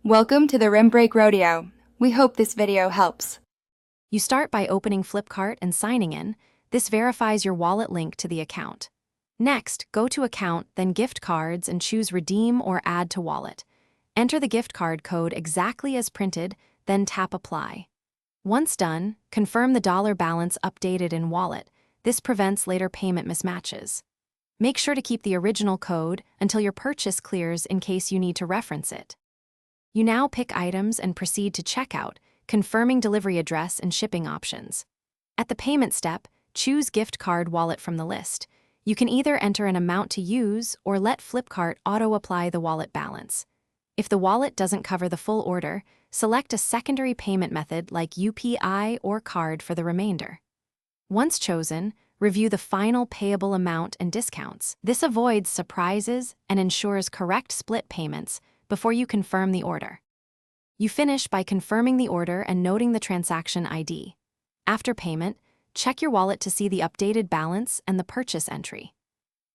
Welcome to the Rim Break Rodeo. We hope this video helps. You start by opening Flipkart and signing in. This verifies your wallet link to the account. Next, go to Account, then Gift Cards, and choose Redeem or Add to Wallet. Enter the gift card code exactly as printed, then tap Apply. Once done, confirm the dollar balance updated in Wallet. This prevents later payment mismatches. Make sure to keep the original code until your purchase clears in case you need to reference it. You now pick items and proceed to checkout, confirming delivery address and shipping options. At the payment step, choose Gift Card Wallet from the list. You can either enter an amount to use or let Flipkart auto-apply the wallet balance. If the wallet doesn't cover the full order, select a secondary payment method like UPI or card for the remainder. Once chosen, review the final payable amount and discounts. This avoids surprises and ensures correct split payments before you confirm the order. You finish by confirming the order and noting the transaction ID. After payment, check your wallet to see the updated balance and the purchase entry.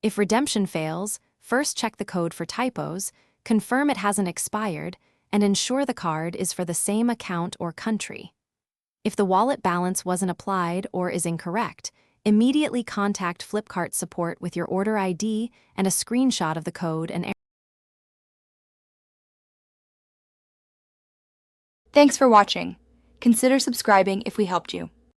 If redemption fails, first check the code for typos, confirm it hasn't expired, and ensure the card is for the same account or country. If the wallet balance wasn't applied or is incorrect, immediately contact Flipkart support with your order ID and a screenshot of the code and error. Thanks for watching. Consider subscribing if we helped you.